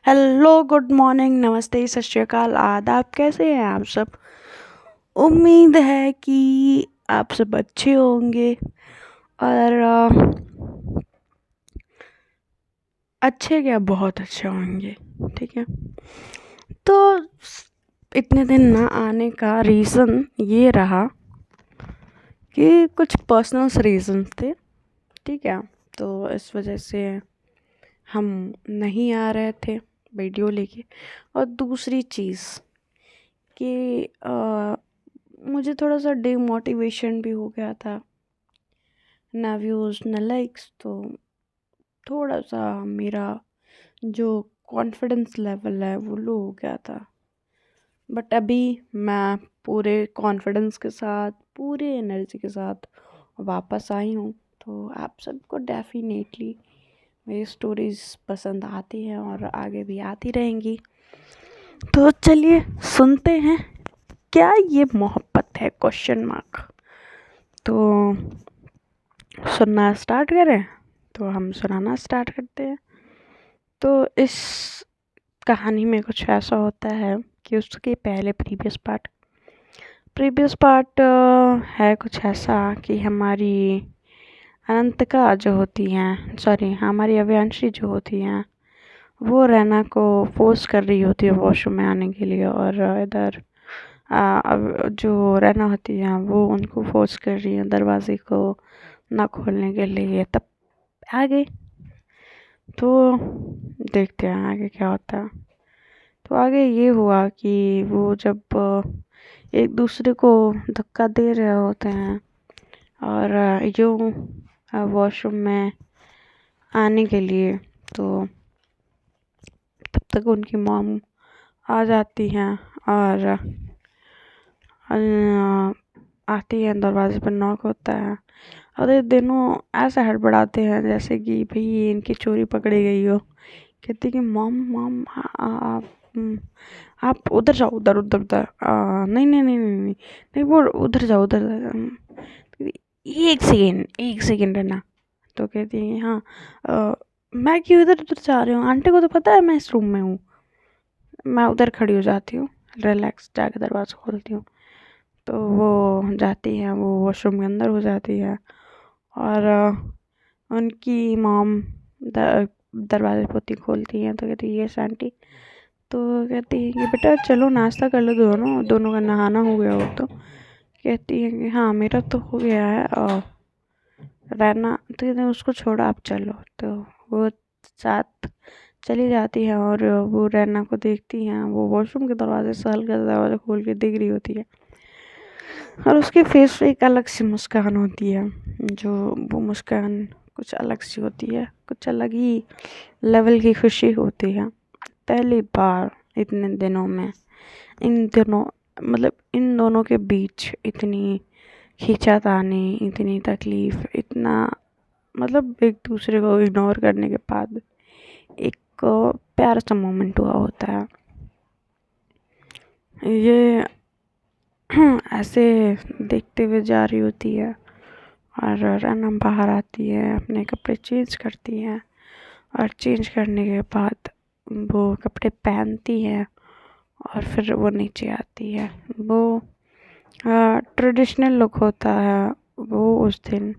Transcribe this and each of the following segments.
Hello, good morning, नमस्ते, सत श्री अकाल, आदाब। कैसे हैं आप सब? उम्मीद है कि आप सब अच्छे होंगे और अच्छे क्या, बहुत अच्छे होंगे। ठीक है। तो इतने दिन ना आने का रीज़न ये रहा कि कुछ पर्सनल रीज़न थे। ठीक है। तो इस वजह से हम नहीं आ रहे थे वीडियो लेके। और दूसरी चीज़ कि मुझे थोड़ा सा डिमोटिवेशन भी हो गया था, ना व्यूज़ ना लाइक्स। तो थोड़ा सा मेरा जो कॉन्फिडेंस लेवल है वो लो हो गया था। बट अभी मैं पूरे कॉन्फिडेंस के साथ, पूरे एनर्जी के साथ वापस आई हूँ। तो आप सबको डेफिनेटली मेरी स्टोरीज़ पसंद आती हैं और आगे भी आती रहेंगी। तो चलिए सुनते हैं, क्या ये मोहब्बत है? Question mark. तो सुनना स्टार्ट करें? तो हम सुनाना स्टार्ट करते हैं। तो इस कहानी में कुछ ऐसा होता है कि उसके पहले प्रीवियस पार्ट है कुछ ऐसा कि हमारी अनंतिका जो होती हैं, सॉरी, हमारी अव्यांशी जो होती हैं, वो रैना को फोर्स कर रही होती है वॉशरूम में आने के लिए। और इधर अब जो रैना होती है वो उनको फोर्स कर रही है दरवाजे को ना खोलने के लिए। तब आगे तो देखते हैं आगे क्या होता है। तो आगे ये हुआ कि वो जब एक दूसरे को धक्का दे रहे होते हैं और यूँ वॉशरूम में आने के लिए, तो तब तक उनकी मॉम आ जाती हैं और आती हैं, दरवाजे पर नॉक होता है और ये दोनों ऐसे हड़बड़ाते हैं जैसे कि भाई इनकी चोरी पकड़ी गई हो। कहती कि मॉम मॉम आप उधर जाओ, उधर उधर उधर नहीं नहीं नहीं नहीं नहीं नहीं, वो उधर जाओ उधर। एक सेकेंड है ना। तो कहती है हाँ, मैं क्यों इधर उधर जा रही हूँ? आंटी को तो पता है मैं इस रूम में हूँ। मैं उधर खड़ी हो जाती हूँ, रिलैक्स जाके दरवाज़ा खोलती हूँ। तो वो जाती है, वो वॉशरूम के अंदर हो जाती है और उनकी मॉम दरवाजे पोती खोलती हैं। तो कहती है यस आंटी। तो कहती है कि बेटा चलो नाश्ता कर लो, दोनों दोनों का नहाना हो गया हो। तो कहती है कि हाँ मेरा तो हो गया है और रहना, तो कहते हैं उसको छोड़ो आप चलो। तो वो साथ चली जाती है और वो रैना को देखती हैं। वो वॉशरूम के दरवाजे से हल्का सा दरवाज़ा खोल के दिख रही होती है और उसके फेस पे एक अलग सी मुस्कान होती है। जो वो मुस्कान कुछ अलग सी होती है, कुछ अलग ही लेवल की खुशी होती है। पहली बार इतने दिनों में इन दिनों, मतलब इन दोनों के बीच इतनी खींचातानी, इतनी तकलीफ़, इतना, मतलब एक दूसरे को इग्नोर करने के बाद एक प्यारा सा मोमेंट हुआ होता है। ये ऐसे देखते हुए जा रही होती है और रना बाहर आती है, अपने कपड़े चेंज करती है और चेंज करने के बाद वो कपड़े पहनती है और फिर वो नीचे आती है। वो ट्रेडिशनल लुक होता है। वो उस दिन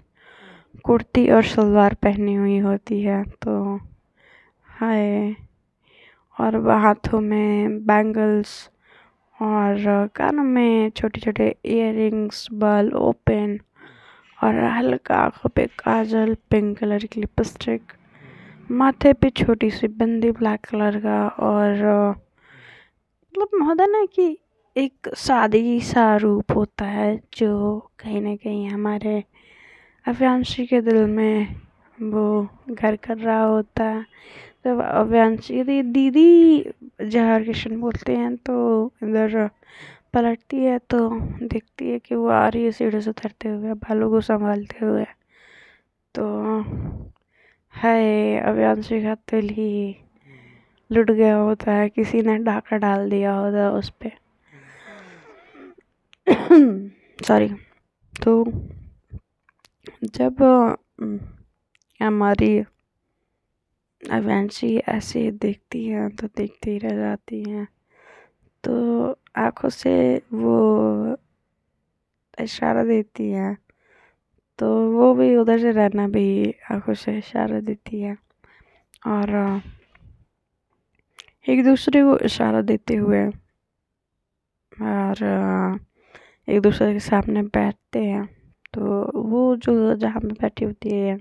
कुर्ती और सलवार पहनी हुई होती है। तो हाय, और वह हाथों में बैंगल्स और कानों में छोटे छोटे इयररिंग्स, बाल ओपन और हल्का आँखों पे काजल, पिंक कलर की लिपस्टिक, माथे पे छोटी सी बिंदी ब्लैक कलर का। और मतलब होता ना कि एक सादगी सा रूप होता है जो कहीं ना कहीं हमारे अव्यांशी के दिल में वो घर कर रहा होता है। जब अव्यांशी यदि दीदी जहाँ किशन बोलते हैं तो इधर पलटती है तो देखती है कि वो आ रही है सीढ़ी से उतरते हुए, बालों को संभालते हुए। तो हाय, अव्यांशी का दिल ही लुट गया होता है, किसी ने डाका डाल दिया होता है उस पे। सॉरी। तो जब हमारी अविनाशी ऐसे देखती हैं तो देखती ही रह जाती हैं। तो आँखों से वो इशारा देती हैं, तो वो भी उधर से रहना भी आँखों से इशारा देती है। और एक दूसरे को इशारा देते हुए और एक दूसरे के सामने बैठते हैं। तो वो जो जहाँ पे बैठी होती है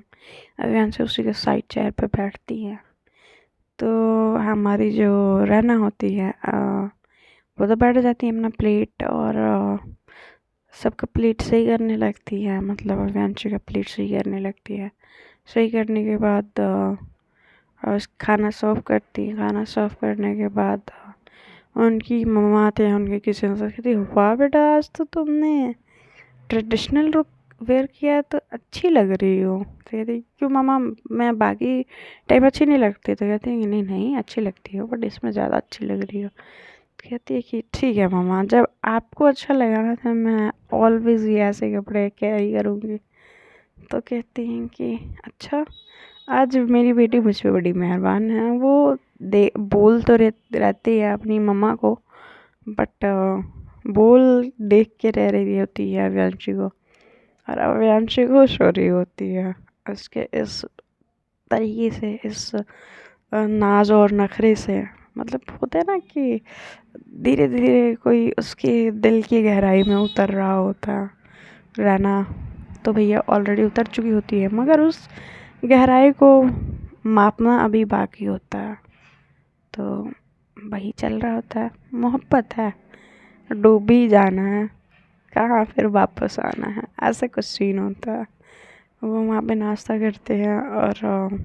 अविनाश से उसी के साइड चेयर पे बैठती है। तो हमारी जो रैना होती है वो तो बैठ जाती है अपना प्लेट और सबका प्लेट सही करने लगती है, मतलब अविनाशी का प्लेट सही करने लगती है। सही करने के बाद खाना सर्व करती है। खाना सर्व करने के बाद उनकी मम्मा आते हैं उनके किचन से, कहती वाह बेटा आज तो तुमने ट्रेडिशनल लुक वेयर किया है तो अच्छी लग रही हो। तो कहती क्यों मम्मा, मैं बाकी टाइम अच्छी नहीं लगती? तो कहती है नहीं नहीं अच्छी लगती हो बट इसमें ज़्यादा अच्छी लग रही हो। तो कहती है कि ठीक है मम्मा, जब आपको अच्छा लगा ना तो मैं ऑलवेज ये ऐसे कपड़े कैरी करूँगी। तो कहती हैं कि अच्छा, आज मेरी बेटी मुझ पे बड़ी मेहरबान है। वो बोल तो रहती है अपनी मम्मा को, बट बोल देख के रह रही होती है अविनाशी को, और अविनाशी खुश हो रही होती है उसके इस तरीके से, इस नाज और नखरे से। मतलब होता है ना कि धीरे धीरे कोई उसके दिल की गहराई में उतर रहा होता है। रहना तो भैया ऑलरेडी उतर चुकी होती है, मगर उस गहराई को मापना अभी बाकी होता है। तो वही चल रहा होता है, मोहब्बत है, डूब ही जाना है, कहाँ फिर वापस आना है, ऐसा कुछ सीन होता है। वो वहाँ पे नाश्ता करते हैं और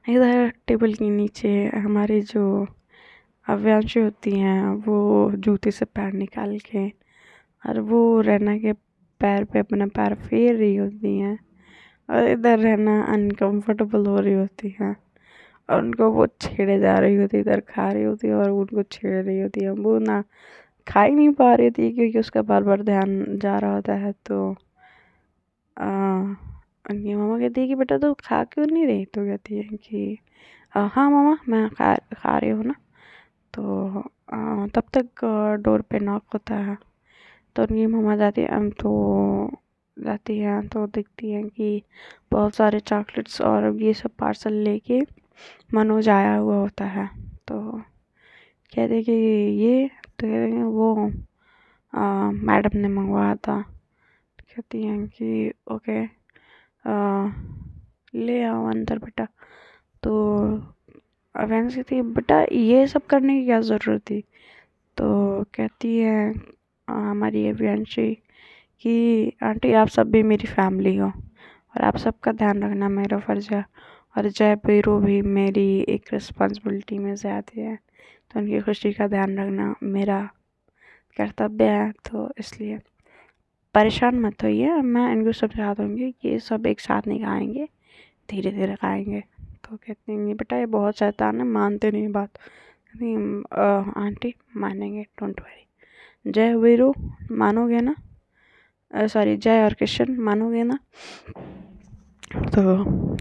इधर टेबल के नीचे हमारी जो अव्यांशी होती हैं वो जूते से पैर निकाल के और वो रहना के पैर पे अपना पैर फेर रही होती हैं, और इधर रहना अनकंफर्टेबल हो रही होती है और उनको वो छेड़े जा रही होती है, इधर खा रही होती है और उनको छेड़ रही होती है। वो ना खा ही नहीं पा रही थी क्योंकि उसका बार बार ध्यान जा रहा होता है। तो उनकी मामा कहती है कि बेटा तो खा क्यों नहीं रही? तो कहती है कि हाँ मामा मैं खा रही हूँ ना। तो तब तक डोर पे नॉक होता है, तो उनकी मम्मा जाती है तो देखती हैं कि बहुत सारे चॉकलेट्स और ये सब पार्सल लेके मनोज आया हुआ होता है। तो कहते कि ये, तो कहते हैं वो मैडम ने मंगवाया था। कहती हैं कि ओके ले आओ अंदर बेटा। तो अवेंस कहती है बेटा ये सब करने की क्या ज़रूरत थी? तो कहती है हमारी अविनाशी कि आंटी आप सब भी मेरी फैमिली हो और आप सबका ध्यान रखना मेरा फ़र्ज़ है, और जय बीरो भी मेरी एक रिस्पॉन्सिबिलिटी में से आती है, तो उनकी खुशी का ध्यान रखना मेरा कर्तव्य है। तो इसलिए परेशान मत होइए, मैं इनको समझा दूँगी कि ये सब एक साथ नहीं खाएंगे, धीरे धीरे खाएंगे। तो कहती हैं बेटा ये बहुत शैतान है, मानते नहीं बात। कहती आंटी मानेंगे, डोंट वरी। जय वीरू मानोगे ना? सॉरी जय और किशन मानोगे ना? तो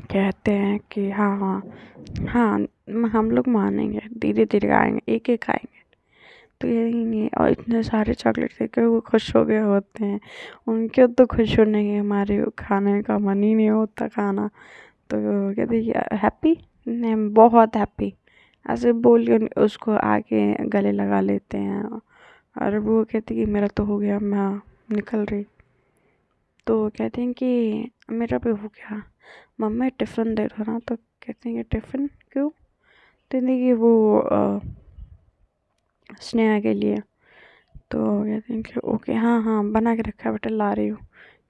कहते हैं कि हाँ हाँ हाँ हम लोग मानेंगे, धीरे धीरे खाएंगे, एक एक खाएंगे। तो ये और इतने सारे चॉकलेट देकर वो खुश हो गए होते हैं, उनके तो खुश होने के हमारे खाने का मन ही नहीं होता खाना। तो कहते हैप्पी, बहुत हैप्पी, ऐसे बोल के उसको आके गले लगा लेते हैं। और वो कहती कि मेरा तो हो गया, मैं निकल रही। तो कहते हैं कि मेरा भी हो गया, मम्मी टिफ़िन दे दो ना। तो कहते हैं कि टिफ़िन क्यों? तो कि वो स्नेहा के लिए। तो कहते हैं कि ओके हाँ हाँ बना के रखा है बेटा, ला रही हूँ,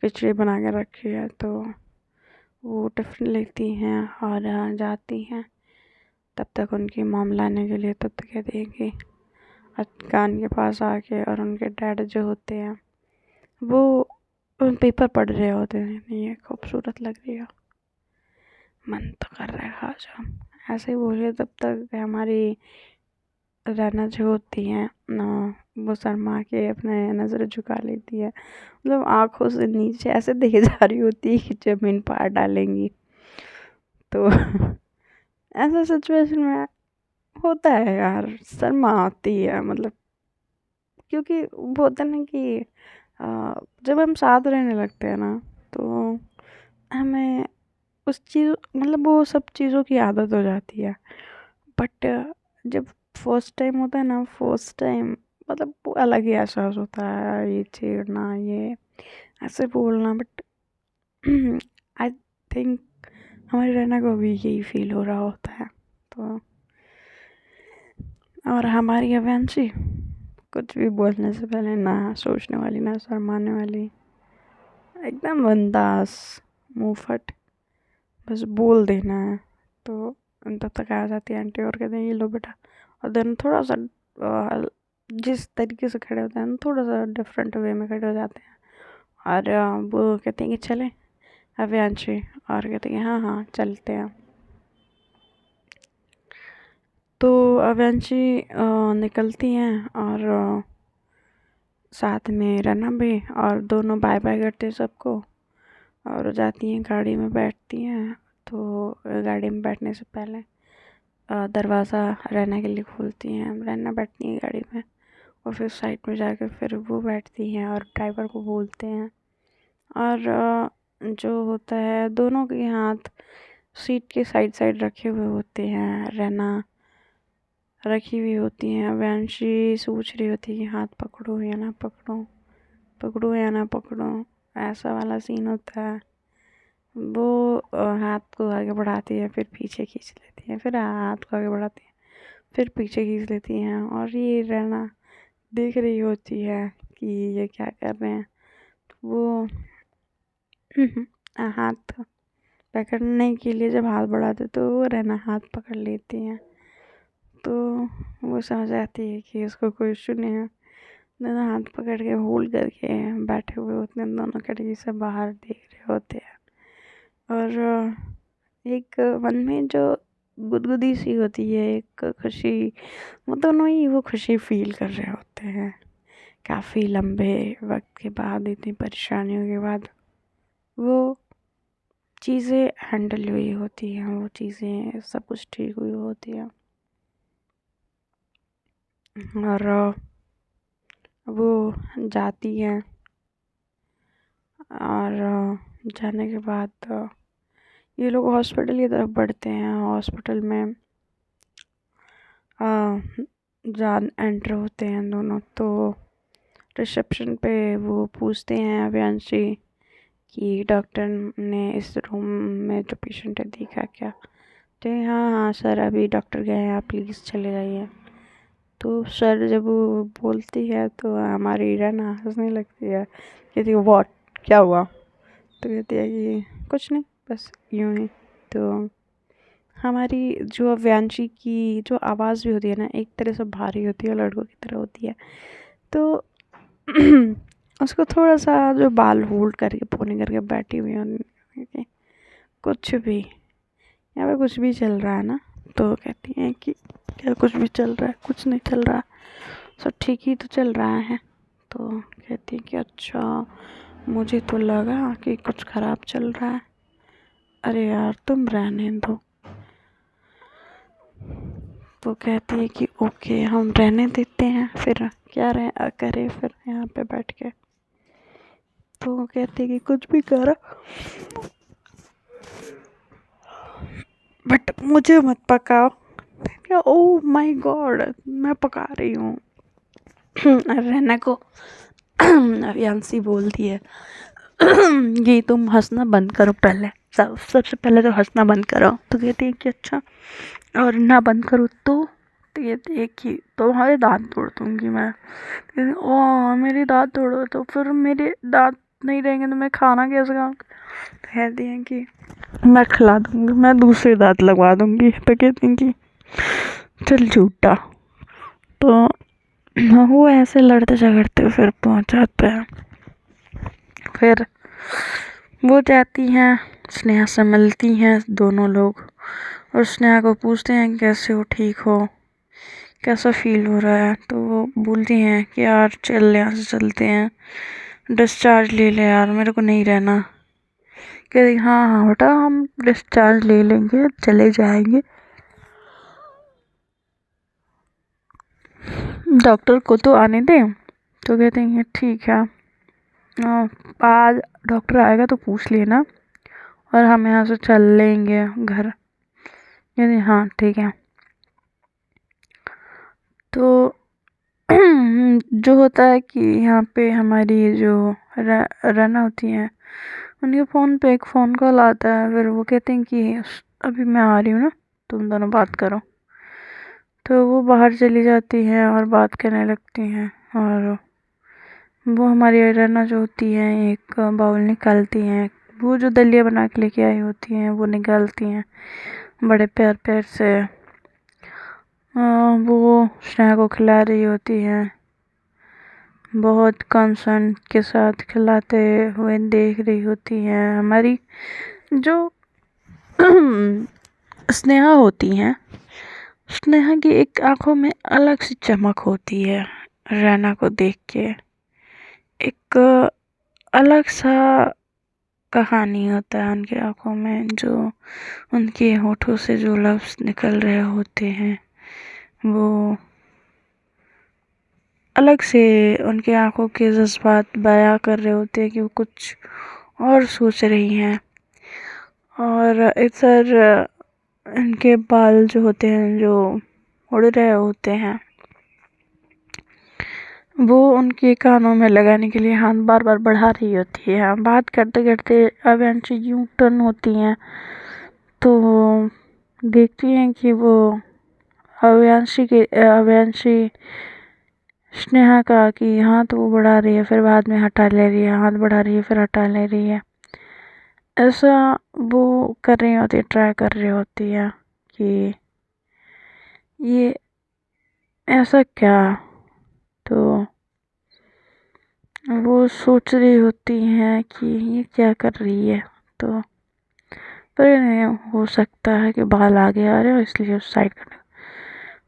खिचड़ी बना के रखी है। तो वो टिफ़िन लेती हैं और जाती हैं। तब तक उनकी मॉम लाने के लिए, तब तक कहती हैं कि कान के पास आके, और उनके डैड जो होते हैं वो पेपर पढ़ रहे होते हैं। ये खूबसूरत लग रही है, मन तो कर रहा है खा जाओ, ऐसे ही बोले। तब तक हमारी रैना जो होती हैं वो शर्मा के अपने नज़र झुका लेती है, मतलब आँखों से नीचे ऐसे देखे जा रही होती है कि ज़मीन पार डालेंगी। तो ऐसा सिचुएशन में होता है यार, शर्म आती है मतलब, क्योंकि वो होता है ना कि जब हम साथ रहने लगते हैं ना, तो हमें उस चीज़ मतलब वो सब चीज़ों की आदत हो जाती है। बट जब फर्स्ट टाइम होता है ना, फर्स्ट टाइम मतलब वो अलग ही एहसास होता है, ये छेड़ना, ये ऐसे बोलना। बट आई थिंक हमारे रहना को भी यही फील हो रहा होता है। तो और हमारी अवैंशी कुछ भी बोलने से पहले ना सोचने वाली, ना शर्माने वाली, एकदम बिंदास, मुंह फट, बस बोल देना है। तो तब तक आ जाती है आंटी और कहते हैं ये लो बेटा। और देन थोड़ा सा जिस तरीके से खड़े होते हैं ना, थोड़ा सा डिफरेंट वे में खड़े हो जाते हैं। और वो कहते हैं कि चलें अव्यांशी, और कहते हैं कि हाँ हाँ चलते हैं। तो अव्यांशी निकलती हैं और साथ में रना भी, और दोनों बाय बाय करते हैं सबको और जाती हैं गाड़ी में बैठती हैं। तो गाड़ी में बैठने से पहले दरवाज़ा रना के लिए खोलती हैं, रना बैठती हैं गाड़ी में, और फिर साइड में जाकर फिर वो बैठती हैं और ड्राइवर को बोलते हैं। और जो होता है, दोनों के हाथ सीट के साइड साइड रखे हुए होते हैं, रना रखी हुई होती हैं। वंशी सोच रही होती है कि हाथ पकड़ो या ना पकड़ो, पकड़ो या ना पकड़ो, ऐसा वाला सीन होता है। वो हाथ को आगे बढ़ाती है, फिर पीछे खींच लेती है, फिर हाथ को आगे बढ़ाती है, फिर पीछे खींच लेती हैं। और ये रहना देख रही होती है कि ये क्या कर रहे हैं। तो वो हाथ पकड़ने के लिए जब हाथ बढ़ाते तो वो रहना हाथ पकड़ लेती हैं। तो वो समझ आती है कि उसको कोई इशू नहीं है। दोनों हाथ पकड़ के होल्ड करके बैठे हुए होते हैं, दोनों खिड़की से बाहर देख रहे होते हैं। और एक मन में जो गुदगुदी सी होती है, एक खुशी, वो दोनों ही वो खुशी फील कर रहे होते हैं। काफ़ी लंबे वक्त के बाद, इतनी परेशानियों के बाद वो चीज़ें हैंडल हुई होती हैं, वो चीज़ें सब कुछ ठीक हुई होती है। और वो जाती हैं, और जाने के बाद ये लोग हॉस्पिटल की तरफ बढ़ते हैं। हॉस्पिटल में जान एंटर होते हैं दोनों। तो रिसेप्शन पे वो पूछते हैं अव्यांशी कि डॉक्टर ने इस रूम में जो पेशेंट है देखा क्या। तो हाँ हाँ सर, अभी डॉक्टर गए हैं, आप प्लीज़ चले जाइए। तो सर जब वो बोलती है तो हमारी रहना हंसने लगती है, कहती है व्हाट, क्या हुआ। तो कहती है कि कुछ नहीं, बस यूँ ही। तो हमारी जो अव्यांशी की जो आवाज़ भी होती है ना, एक तरह से भारी होती है, लड़कों की तरह होती है। तो उसको थोड़ा सा जो बाल होल्ड करके पोनी करके बैठी हुई है, कुछ भी यहाँ पे कुछ भी चल रहा है ना। तो कहती हैं कि क्या कुछ भी चल रहा है, कुछ नहीं चल रहा, सब ठीक ही तो चल रहा है। तो कहती है कि अच्छा, मुझे तो लगा कि कुछ ख़राब चल रहा है। अरे यार तुम रहने दो। वो कहती है कि ओके हम रहने देते हैं, फिर क्या करें फिर यहाँ पे बैठ के। तो वो कहती है कि कुछ भी करो बट मुझे मत पकाओ। क्या, ओ माय गॉड, मैं पका रही हूँ। रहना को अवियांशी बोलती है ये तुम हंसना बंद करो पहले, सबसे पहले तो हंसना बंद करो। तो कहती है कि अच्छा, और ना बंद करो तो कहती है कि तुम्हारे दांत तोड़ दूँगी मैं। कहती है, ओ मेरे दांत तोड़ो, तो फिर मेरे दांत नहीं रहेंगे तो मैं खाना कैसे खाऊँ। कहती हैं कि मैं खिला दूँगी, मैं दूसरे दांत लगवा दूँगी। तो कहती हैं कि चल झूठा। तो वो ऐसे लड़ते झगड़ते फिर पहुँच जाते हैं। फिर वो जाती हैं, स्नेहा से मिलती हैं दोनों लोग, और स्नेहा को पूछते हैं कैसे हो, ठीक हो, कैसा फील हो रहा है। तो वो बोलती हैं कि यार चल यहाँ से चलते हैं, डिस्चार्ज ले ले यार, मेरे को नहीं रहना। कहती हाँ हाँ बेटा, हम डिस्चार्ज ले लेंगे, चले जाएंगे, डॉक्टर को तो आने दें। तो कहते हैं ठीक है, आज डॉक्टर आएगा तो पूछ लेना और हम यहाँ से चल लेंगे घर। कहते हाँ ठीक है। तो जो होता है कि यहाँ पे हमारी जो रना होती है, उनके फ़ोन पे एक फ़ोन कॉल आता है। फिर वो कहते हैं कि अभी मैं आ रही हूँ ना, तुम दोनों बात करो। तो वो बाहर चली जाती हैं और बात करने लगती हैं। और वो हमारी रना जो होती है एक बाउल निकालती हैं, वो जो दलिया बना के लेके आई होती हैं वो निकालती हैं बड़े प्यार प्यार से। वो स्नेहा को खिला रही होती हैं, बहुत कंसर्न के साथ खिलाते हुए देख रही होती हैं। हमारी जो स्नेहा होती हैं, स्नेहा की एक आंखों में अलग सी चमक होती है रैना को देख के। एक अलग सा कहानी होता है उनकी आंखों में, जो उनके होठों से जो लफ्ज़ निकल रहे होते हैं वो अलग से उनके आंखों के जज्बात बयां कर रहे होते हैं कि वो कुछ और सोच रही हैं। और इधर इनके बाल जो होते हैं जो उड़ रहे होते हैं, वो उनके कानों में लगाने के लिए हाथ बार बार बढ़ा रही होती है। बात करते करते अव्यांशी यूं टर्न होती हैं तो देखती हैं कि वो अव्यांशी स्नेहा का कि हाथ वो बढ़ा रही है, फिर बाद में हटा ले रही है, हाथ बढ़ा रही है फिर हटा ले रही है। ऐसा वो कर रही होती है, ट्राई कर रही होती है कि ये ऐसा क्या। तो वो सोच रही होती हैं कि ये क्या कर रही है। तो पर नहीं हो सकता है कि बाल आगे आ रहे हो इसलिए उस साइड करने।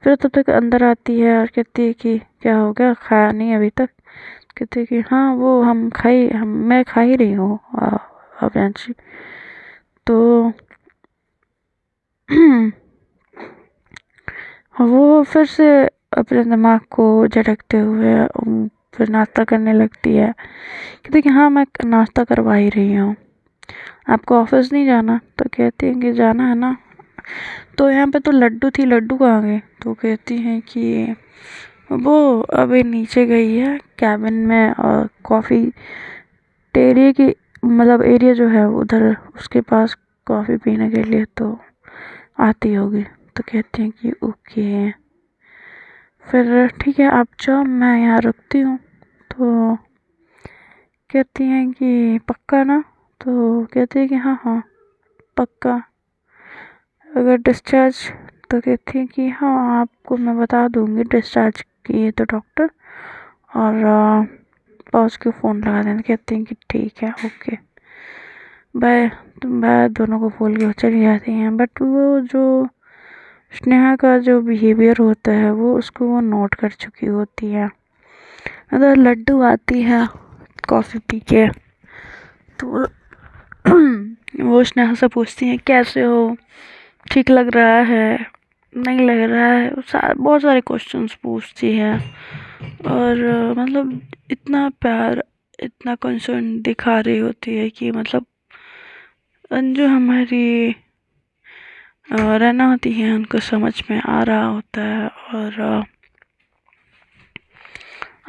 फिर तब तक अंदर आती है और कहती है कि क्या हो गया, खाया नहीं अभी तक। कहती है कि हाँ वो मैं खा ही रही हूँ अव्यांशी। तो वो फिर से अपने दिमाग को झटकते हुए फिर नाश्ता करने लगती है। कहती है कि हाँ मैं नाश्ता करवा ही रही हूँ, आपको ऑफिस नहीं जाना। तो कहती हैं कि जाना है ना। तो यहाँ पे तो लड्डू थी, लड्डू कहाँ गई। तो कहती हैं कि वो अभी नीचे गई है कैबिन में और कॉफ़ी एरिया की मतलब एरिया जो है उधर उसके पास कॉफ़ी पीने के लिए, तो आती होगी। तो कहते हैं कि ओके फिर ठीक है आप जाओ, मैं यहाँ रुकती हूँ। तो कहती हैं कि पक्का ना। तो कहती है कि हाँ हाँ पक्का। अगर डिस्चार्ज, तो कहती है कि हाँ आपको मैं बता दूँगी डिस्चार्ज किए तो डॉक्टर, और पहुँच के फ़ोन लगा देना। कहते हैं कि ठीक है ओके बाय। तो बाय दोनों को बोल के चली जाती हैं। बट वो जो स्नेहा का जो बिहेवियर होता है वो उसको वो नोट कर चुकी होती है। अगर लड्डू आती है कॉफ़ी पी के तो वो स्नेहा से पूछती हैं कैसे हो, ठीक लग रहा है, नहीं लग रहा है। बहुत सारे क्वेश्चंस पूछती है और मतलब इतना प्यार इतना कंसर्न दिखा रही होती है कि मतलब जो हमारी रना होती है उनको समझ में आ रहा होता है। और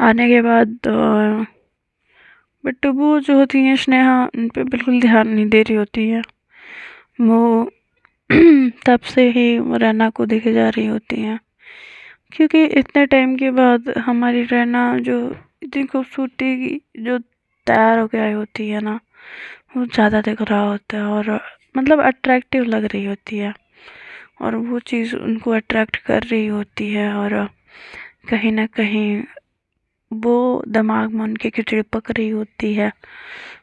आने के बाद बट वो जो होती हैं स्नेहा उन पे बिल्कुल ध्यान नहीं दे रही होती है। वो तब से ही रैना को देखे जा रही होती हैं, क्योंकि इतने टाइम के बाद हमारी रैना जो इतनी खूबसूरती की जो तैयार होके आई होती है ना, वो ज़्यादा दिख रहा होता है और मतलब अट्रैक्टिव लग रही होती है और वो चीज़ उनको अट्रैक्ट कर रही होती है। और कहीं ना कहीं वो दिमाग में उनके खिचड़ी पक रही होती है।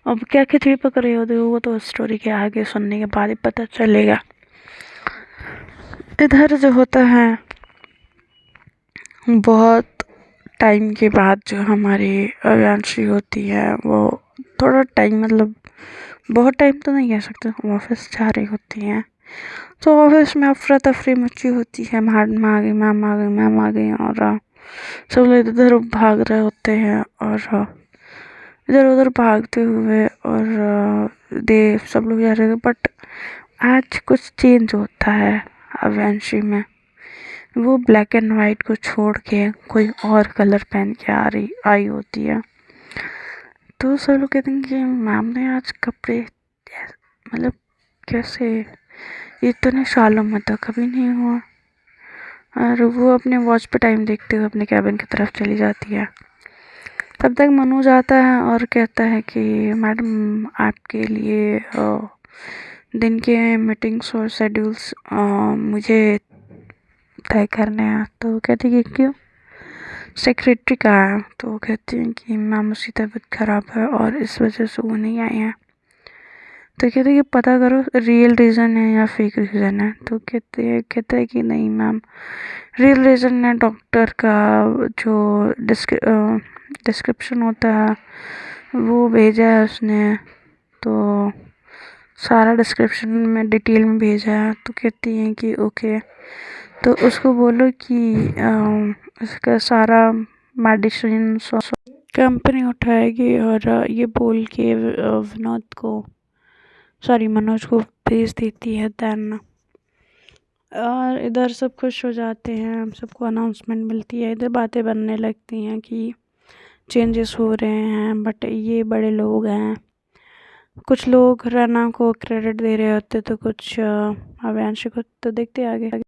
अब क्या खिचड़ी पक रही होती है वो तो स्टोरी के आगे सुनने के बाद ही पता चलेगा। इधर जो होता है बहुत टाइम के बाद जो हमारी अव्यांशी होती है वो थोड़ा टाइम मतलब बहुत टाइम तो नहीं कह सकते, ऑफिस जा रही होती हैं। तो ऑफिस में अफरा तफरी मची होती है, मैडम आ गई मैम आ गई मैम आ गई। और सब लोग इधर उधर भाग रहे होते हैं और इधर उधर भागते हुए और दे सब लोग जा रहे थे। बट आज कुछ चेंज होता है अवेंशी में। वो ब्लैक एंड वाइट को छोड़ के कोई और कलर पहन के आई होती है। तो सब लोग कहते हैं कि मैम ने आज कपड़े मतलब कैसे, इतने सालों में तो कभी नहीं हुआ। और वो अपने वॉच पे टाइम देखते हुए अपने कैबिन की तरफ चली जाती है। तब तक मनोज आता है और कहता है कि मैडम आपके लिए दिन के मीटिंग्स और शेड्यूल्स मुझे तय करने हैं। तो कहती है कि क्यों, सेक्रेटरी का है। तो वो कहती हैं कि मैम उसकी तबीयत ख़राब है और इस वजह से वो नहीं आई हैं। तो कहते हैं कि पता करो रियल रीज़न है या फेक रीज़न है। तो कहते हैं कि नहीं मैम, रियल रीज़न है डॉक्टर का जो डिस्क्रिप्शन होता है वो भेजा है उसने। तो सारा डिस्क्रिप्शन में डिटेल में भेजा है। तो कहती हैं कि ओके, तो उसको बोलो कि उसका सारा मेडिसिन कंपनी उठाएगी। और ये बोल के विनोद को मनोज को भेज देती है। देन और इधर सब खुश हो जाते हैं, हम सबको अनाउंसमेंट मिलती है। इधर बातें बनने लगती हैं कि चेंजेस हो रहे हैं, बट ये बड़े लोग हैं। कुछ लोग रना को क्रेडिट दे रहे होते तो कुछ अव्यांश को। तो देखते आगे।